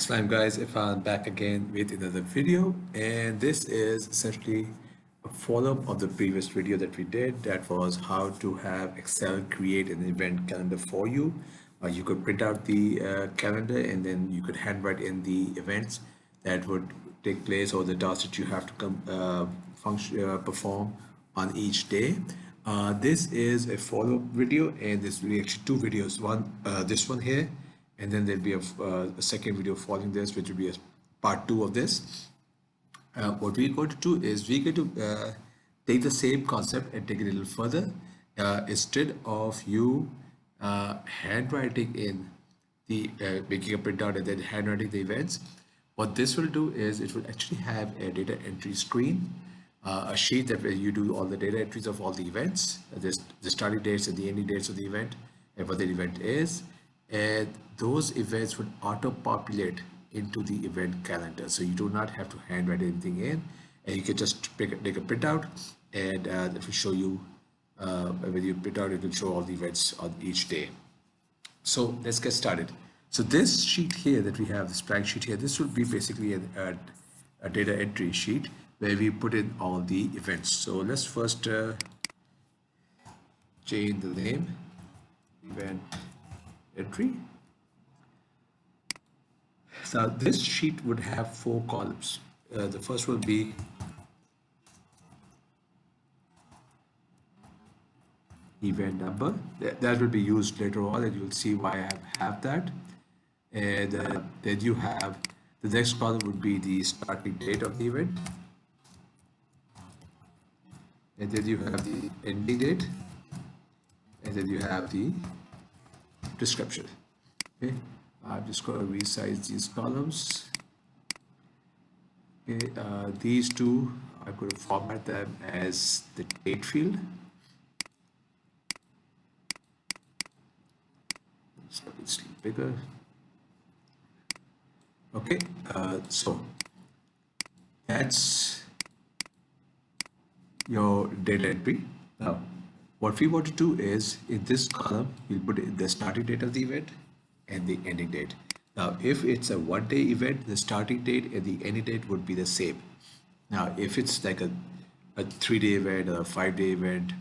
Slime guys, if I'm back again with another video, and this is essentially a follow-up of the previous video that we did. That was how to have Excel create an event calendar for you. You could print out the calendar and then you could handwrite in the events that would take place or the tasks that you have to perform on each day. This is a follow-up video, and this will be actually two videos. This one here, and then there'll be a second video following this, which will be a part two of this. What we're going to do is we're going to take the same concept and take it a little further. Instead of you handwriting in the making a printout and then handwriting the events, what this will do is it will actually have a data entry screen, a sheet that where you do all the data entries of all the events, the starting dates and the ending dates of the event, and what the event is, and those events would auto-populate into the event calendar. So you do not have to handwrite anything in, and you can just take a printout, and it will show you when you print out, it will show all the events on each day. So let's get started. So this sheet here that we have, this blank sheet here, this would be basically a data entry sheet where we put in all the events. So let's first change the name, event entry. So this sheet would have four columns. The first will be event number. That will be used later on, and you'll see why I have that. And then you have the next column would be the starting date of the event, and then you have the ending date, and then you have the description. Okay, I'm just going to resize these columns. Okay, these two I'm going to format them as the date field. So it's bigger. Okay, so that's your data entry. Now, what we want to do is in this column, we'll put in the starting date of the event and the ending date. Now, if it's a one-day event, the starting date and the ending date would be the same. Now, if it's like a 3-day event or a 5-day event,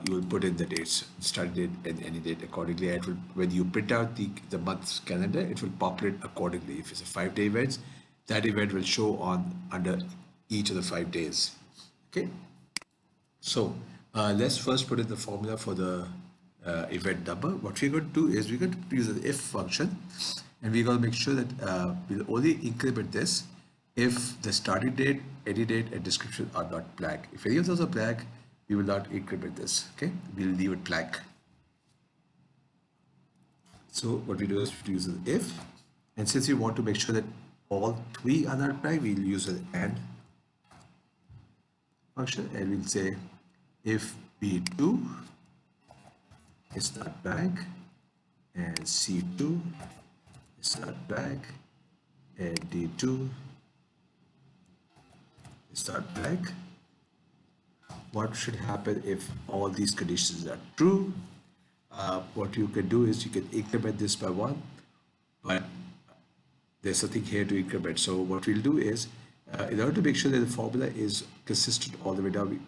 you will put in the dates, start date and ending date accordingly. It will, when you print out the month's calendar, it will populate accordingly. If it's a 5-day event, that event will show under each of the 5 days. Okay. So let's first put in the formula for the event number. What we're going to do is we're going to use an if function, and we're going to make sure that we'll only increment this if the starting date, ending date, and description are not blank. If any of those are blank, we will not increment this. Okay, we'll leave it blank. So what we do is we use an if, and since we want to make sure that all three are not blank, we'll use an and function, and we'll say if B2 is not blank and C2 is not blank and D2 is not blank, what should happen if all these conditions are true? What you can do is you can increment this by 1, but there's something here to increment. So what we'll do is in order to make sure that the formula is consistent all the way down,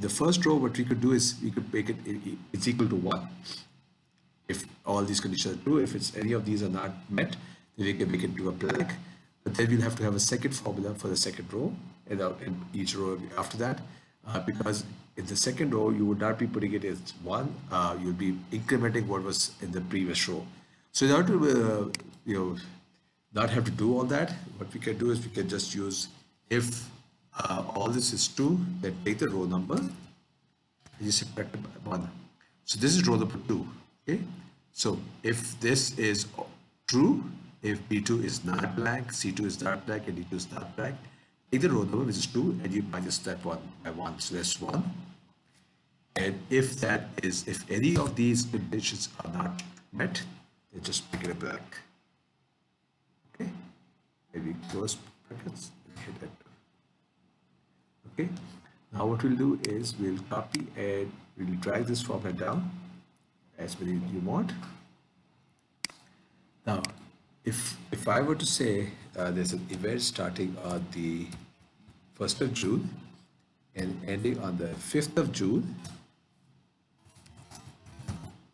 the first row, what we could do is we could make it's equal to 1 if all these conditions are true. If it's any of these are not met, then we can make it to a blank. But then we'll have to have a second formula for the second row and in each row after that, because in the second row you would not be putting it as 1, you'll be incrementing what was in the previous row. So in order to not have to do all that, what we can do is we can just use if all this is true, then take the row number and you subtract it by 1. So this is row number 2. Okay, so if this is true, if B2 is not blank, C2 is not blank, and D2 is not blank, take the row number which is 2 and you minus that 1 by 1. So that's 1. And if any of these conditions are not met, then just make it a blank. Okay, maybe close brackets and hit enter. Okay, now what we'll do is we'll copy and we'll drag this formula down as many you want. Now if I were to say there's an event starting on the 1st of June and ending on the 5th of June,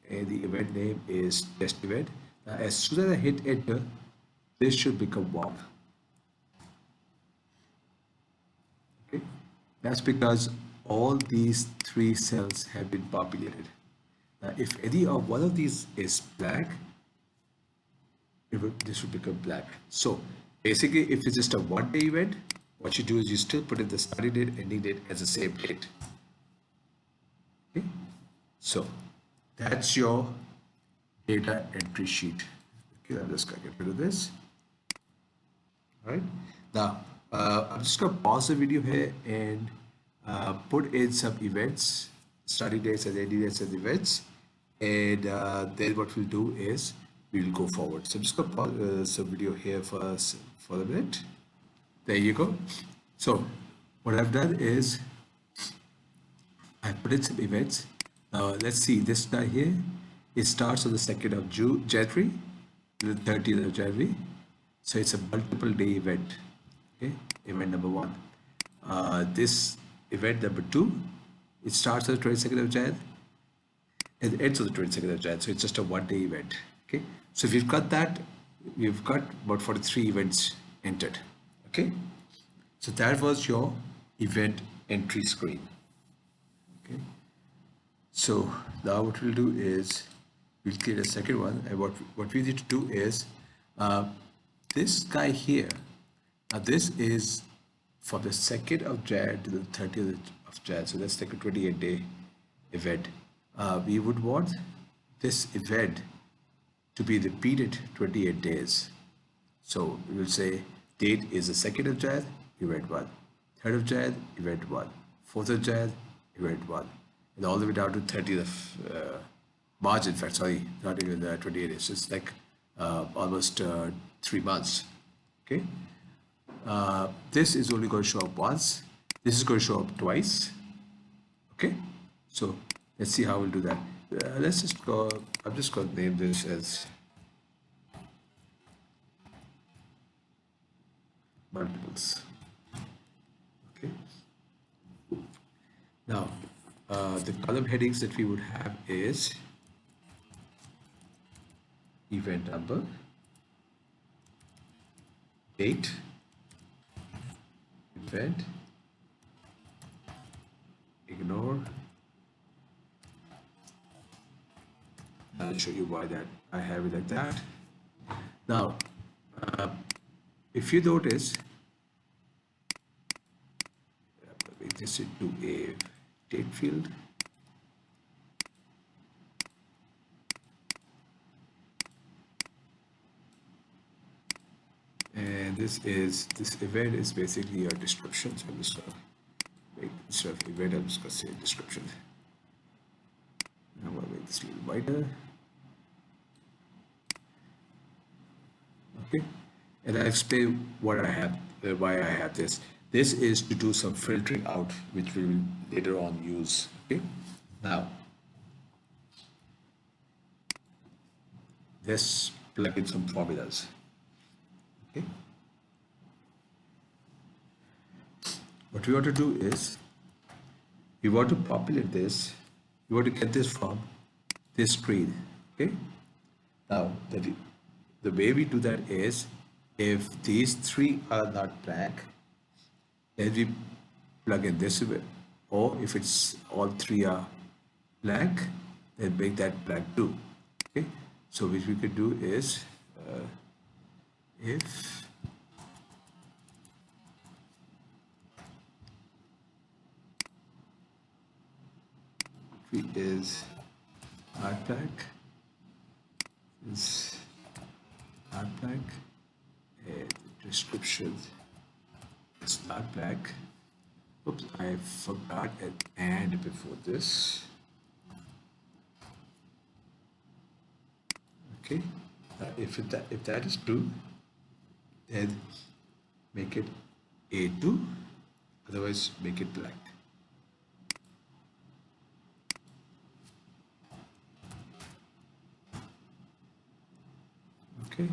and the event name is test event. Now, as soon as I hit enter, this should become warm. Okay, that's because all these three cells have been populated. Now, if any of one of these is black, this will become black. So basically, if it's just a one-day event, what you do is you still put in the starting date, ending date as the same date. Okay, so that's your data entry sheet. Okay, I'm just gonna get rid of this. All right. Now, I'm just gonna pause the video here and put in some events, starting dates and ending dates and events, and then what we'll do is we'll go forward. So I'm just gonna pause some video here for us for a minute. There you go. So what I've done is I put in some events. Now let's see this guy here. It starts on the 2nd of January to the 30th of January. So it's a multiple day event. Okay, event number one. This event number two, it starts on the 22nd of Jan and ends on the 22nd of Jan. So it's just a one day event. Okay, so if you've got that, we've got about 43 events entered. Okay, so that was your event entry screen. Okay, so now what we'll do is we'll create a second one, and what we need to do is this guy here. Now this is from the 2nd of Jan to the 30th of Jan, so that's like a 28-day event. We would want this event to be repeated 28 days. So we will say date is the 2nd of Jan, event 1, 3rd of Jan, event 1, 4th of Jan, event 1, and all the way down to 30th of March, in fact, sorry, not even 28 days, it's like almost 3 months. Okay, this is only going to show up once, this is going to show up twice. Okay, so let's see how we'll do that. Let's just go, I'm just going to name this as multiples. Okay, now the column headings that we would have is event number, date, event, ignore. I'll show you why that I have it like that. Now, if you notice, make this into a date field. And this event is basically your description. So I'm just going to make instead of event, I'm just going to say description. I'm going to make this a little wider. Okay, and I'll explain what I have, why I have this. This is to do some filtering out, which we will later on use. Okay, now let's plug in some formulas. Okay, what we want to do is we want to populate this. We want to get this from this screen. Okay, now the way we do that is if these three are not blank, then we plug in this way, or if it's all three are blank, then make that blank too. Okay, so which we could do is if tree is not blank, is not blank, and the description is not blank. Oops, I forgot an and before this. Okay, if that is true, then make it A2, otherwise make it blank. Okay,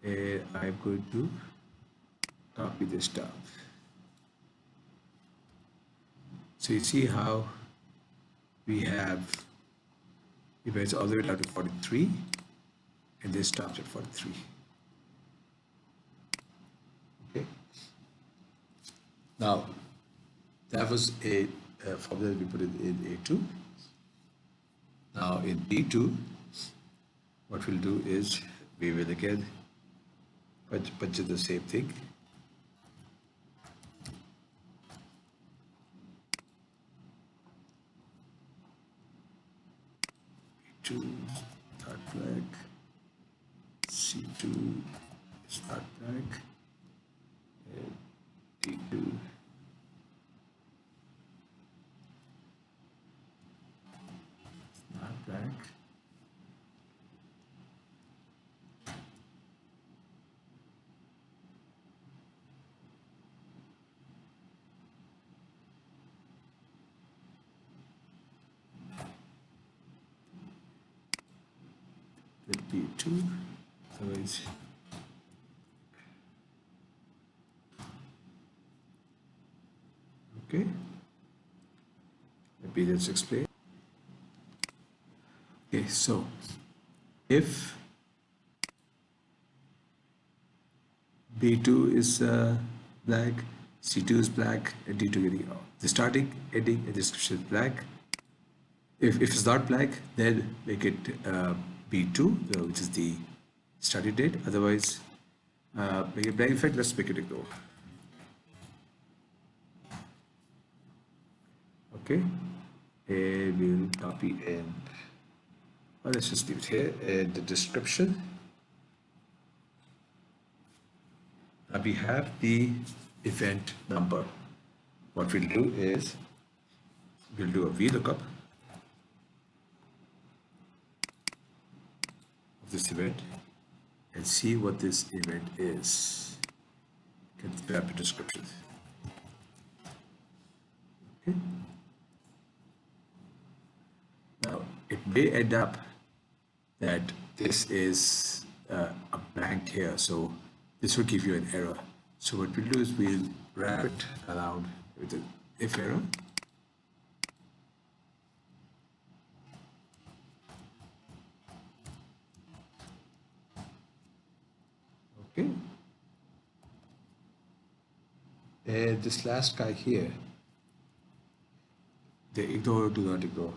and I'm going to copy this down. So you see how we have events all the way down to 43, and this stops at 43. Okay. Now, that was a formula we put in A2. Now in B2, what we'll do is we will again punch in the same thing. B2 start black, C2 start black, and D2 start black. Let B2, otherwise okay. Let's explain. Okay, so if B2 is black, C2 is black, and D2 getting out. The starting, ending, and description is black. If it's not black, then make it B2, which is the starting date. Otherwise, make it black. In fact, let's make it ignore. Okay, and we'll copy in. Well, let's just leave it here. And the description. Now we have the event number. What we'll do is we'll do a VLOOKUP of this event and see what this event is. Get the rapid description. Okay. Now it may end up that this is a blank here, so this will give you an error. So what we'll do is we'll wrap it around with an if error. Okay. And this last guy here, the ignore or do not ignore.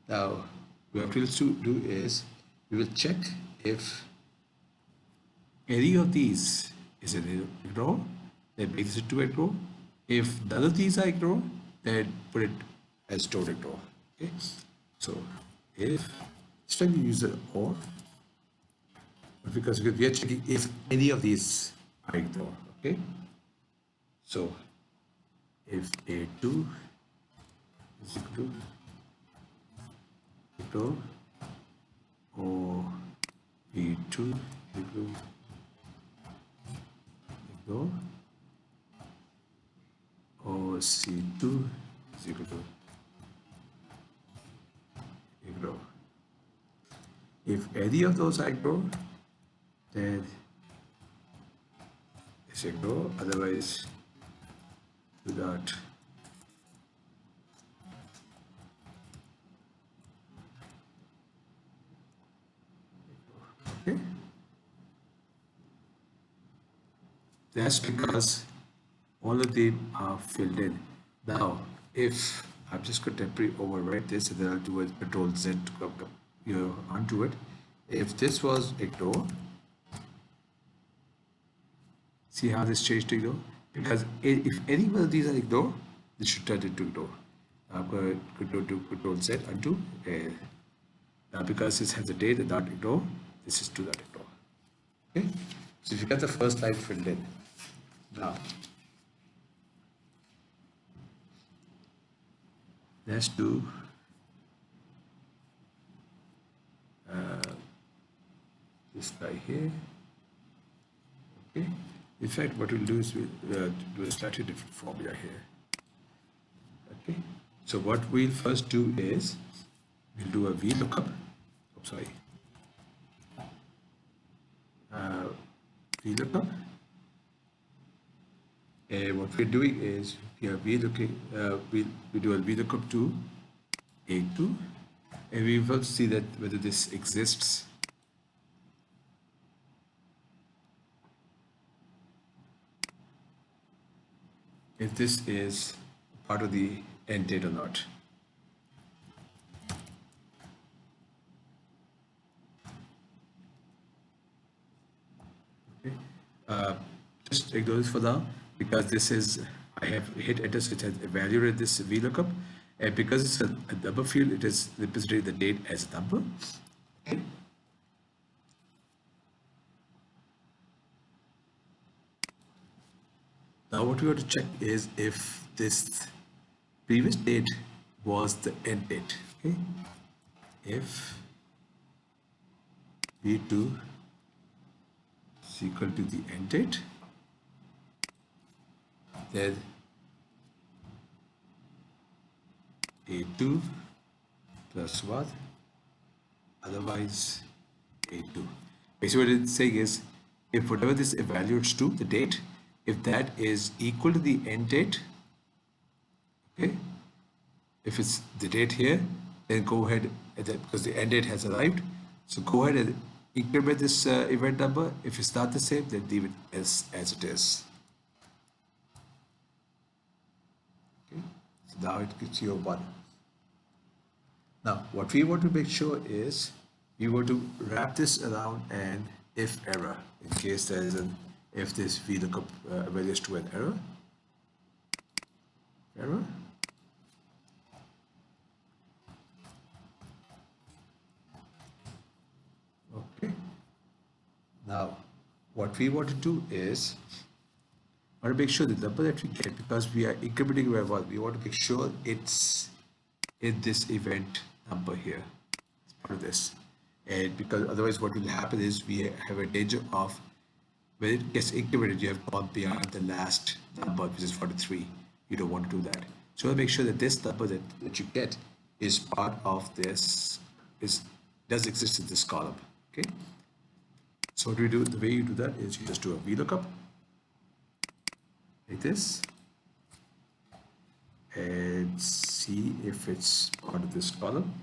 Now, what we'll do is we will check if any of these is an ignore, then make it to ignore. If none of these are ignore, then put it as don't ignore. Okay. So if this time you use the or, because we are checking if any of these are ignore. Okay. So if A2 is equal to ignore or B2 equal to ignore or C2 is equal to ignore. If any of those are ignore, then it's ignore, otherwise do not. Okay. That's because all of them are filled in. Now, if I'm just going to temporarily overwrite this and then I'll do a Control Z to come onto it. If this was ignore, see how this changed to ignore? Because if any one of these are ignore, this should turn into ignore. I'm going to do Control Z undo. Now because this has a date and not ignore, this is do not ignore. Okay? So if you get the first line filled in. Now, let's do this guy here. Okay. In fact, what we'll do is we'll do a slightly different formula here. Okay. So what we'll first do is we'll do a VLOOKUP. Oh, sorry. VLOOKUP. And what we're doing is we are VLOOKUP, we do a VLOOKUP to A2, and we will see that whether this exists. If this is part of the end date or not. Okay. Just ignore this for now because this is, I have hit enter, so it has evaluated this VLOOKUP, and because it's a number field, it is representing the date as a number. Okay. Now what we want to check is if this previous date was the end date. Okay. If V2 is equal to the end date, then A2 plus what? Otherwise A2. Basically what it's saying is, if whatever this evaluates to, the date, if that is equal to the end date, okay, if it's the date here, then go ahead, because the end date has arrived, so go ahead and increment this event number. If it's not the same, then leave it as it is. Okay, so now it gives you a 1. Now what we want to make sure is we want to wrap this around an if error, in case there is an, if this VLOOKUP evaluates to an error. Okay. Now, what we want to do is, we want to make sure the number that we get, because we are incrementing by 1, we want to make sure it's in this event number here. It's part of this. And because otherwise what will happen is we have a danger of, when it gets incremented, you have gone beyond the last number, which is 43. You don't want to do that. So make sure that this number that you get is part of this, does exist in this column. Okay. So what we do, the way you do that is you just do a VLOOKUP like this and see if it's part of this column.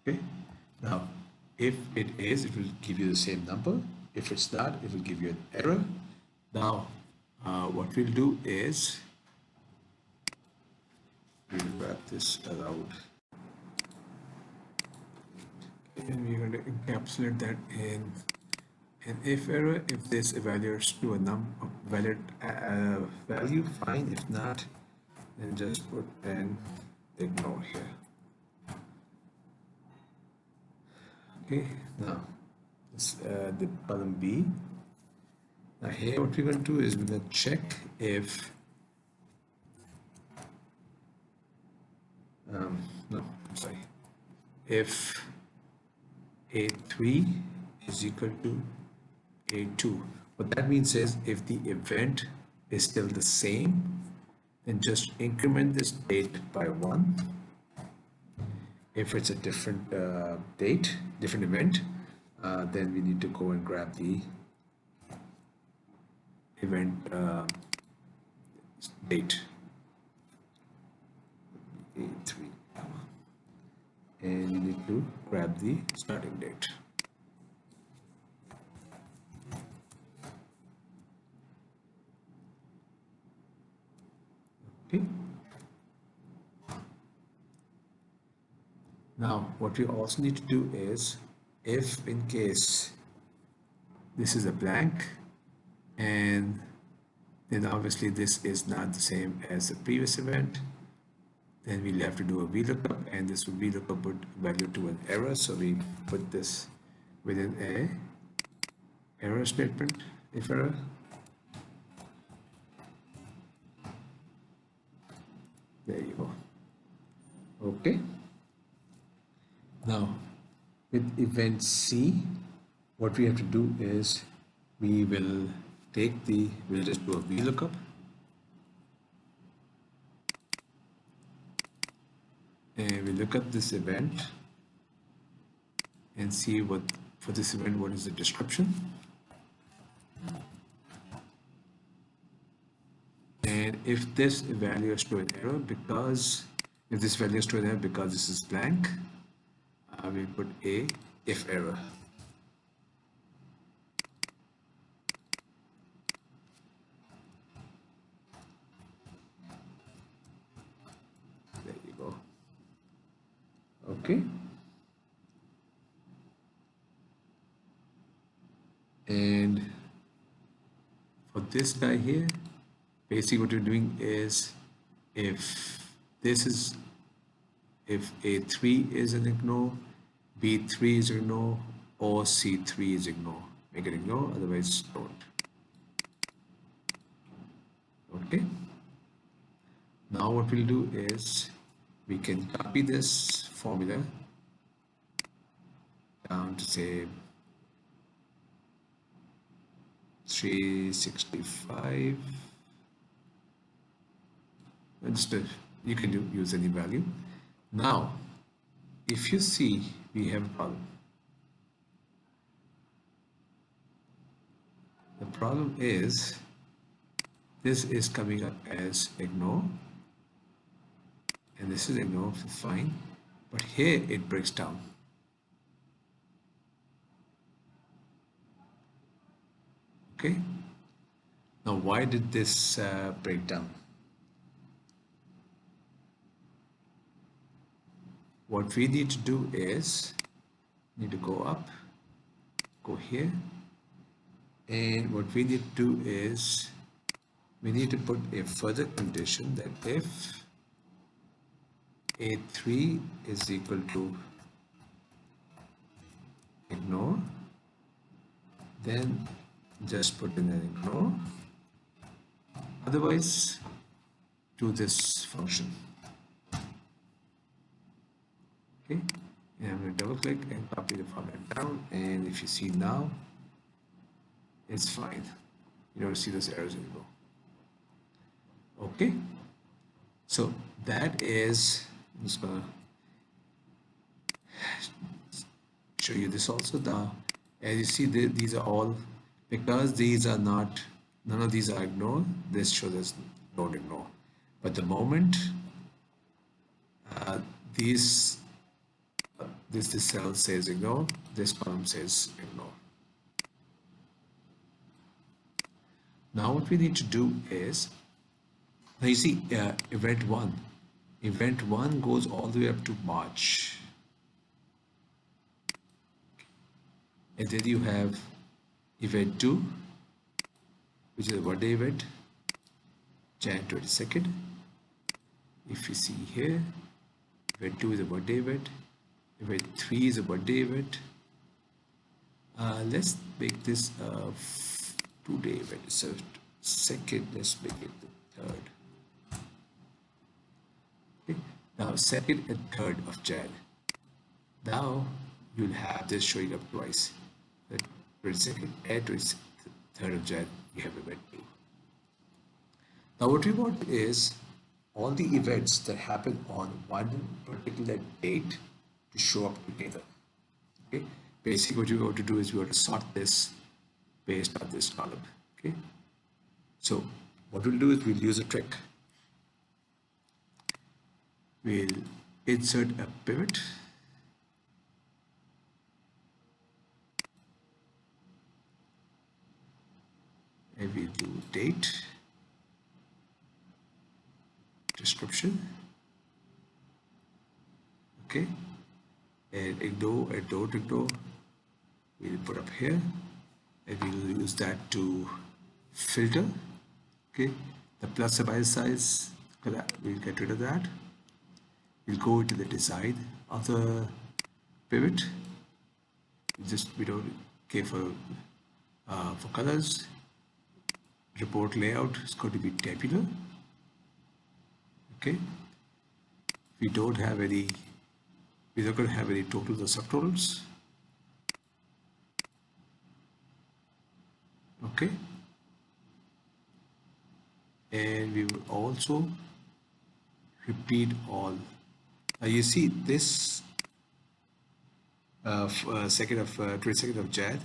Okay. Now, if it is, it will give you the same number. If it's not, it will give you an error. Now, what we'll do is we'll wrap this around, and we're going to encapsulate that in an if error. If this evaluates to a valid value, fine. If not, then just put an ignore here. Okay, now this the column B. Now here what we're going to do is we're going to check if no, sorry, if A3 is equal to A2. What that means is if the event is still the same, then just increment this date by 1. If it's a different date, different event, then we need to go and grab the event date, A3, and you need to grab the starting date. Okay. Now, what we also need to do is, if in case this is a blank, and then obviously this is not the same as the previous event, then we'll have to do a VLOOKUP, and this VLOOKUP would value to an error. So we put this within a error statement, if error. There you go. Okay. Now, with event C, what we have to do is we will we'll just do a VLOOKUP. and we look up this event and see what for this event what is the description. And if this value is to an error, because if this value is to an error because this is blank, we put a if error. There you go. Okay. And for this guy here, basically what you're doing is if this is if A3 is an ignore, B3 is ignore, or C3 is ignore. Make it ignore, otherwise don't. Okay. Now what we'll do is we can copy this formula down to say 365. Instead, you can use any value. Now, if you see, we have a problem. The problem is this is coming up as ignore, and this is ignore, so fine. But here it breaks down. Okay. Now, why did this break down? What we need to do is need to go up, go here, and what we need to do is we need to put a further condition that if A3 is equal to ignore, then just put in an ignore, otherwise do this function. Okay, and I'm going to double click and copy the format down, and if you see now, it's fine. You don't see those errors anymore. Okay, so that is, I'm just gonna show you this also. Now, as you see, these are all, because these are not, none of these are ignored, this shows as don't ignore. But the moment this cell says ignore, this column says ignore. Now what we need to do is, now you see event 1 goes all the way up to March, and then you have event 2, which is a 1-day event, Jan 22nd. If you see here, event 2 is a 1-day event, event 3 is a 1-day event. Let's make this a 2-day event. So second, let's make it the 3rd. Okay. Now 2nd and 3rd of Jan. Now you'll have this showing up twice. The 22nd and 23rd of Jan, you have event 2. Now what we want is all the events that happen on one particular date to show up together. Okay. Basically what you want to do is we want to sort this based on this column. Okay. So what we'll do is we'll use a trick. We'll insert a pivot. And we'll do date, description. Okay. And ignore and don't ignore, we'll put up here, and we'll use that to filter. Okay, the plus and minus size, we'll get rid of that. We'll go into the design of the pivot. We don't care for colors. Report layout is going to be tabular. Okay, we don't have any, we're not going to have any totals or subtotals. Okay, and we will also repeat all You see this 22nd of Jan,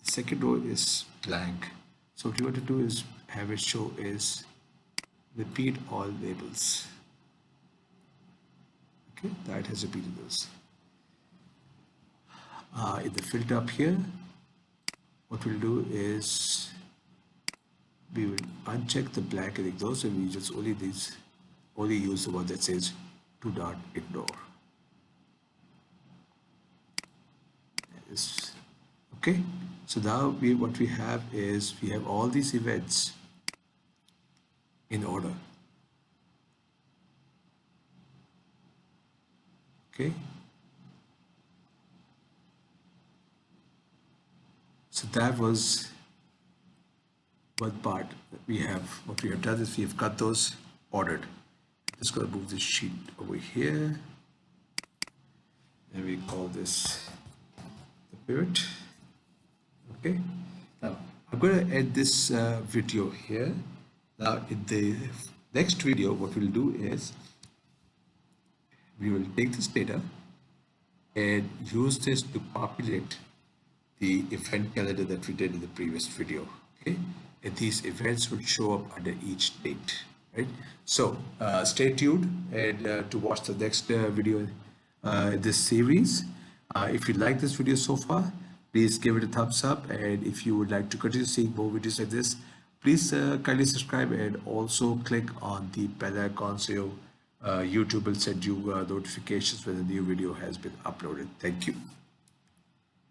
the second row is blank. So what you want to do is have it show is repeat all labels. Okay, that has repeated those. In the filter up here, what we'll do is we will uncheck the blank and ignore, and we just only use the one that says do not ignore. Okay, so now what we have is we have all these events in order. Okay, so that was one part that we have. What we have done is we have got those ordered. Just going to move this sheet over here, and we call this the pivot. Okay, now I'm going to end this video here. Now in the next video, what we'll do is we will take this data and use this to populate the event calendar that we did in the previous video. Okay, and these events will show up under each date, right? So stay tuned and to watch the next video in this series. If you like this video so far, please give it a thumbs up, and if you would like to continue seeing more videos like this, please kindly subscribe and also click on the bell icon so YouTube will send you notifications when a new video has been uploaded. Thank you.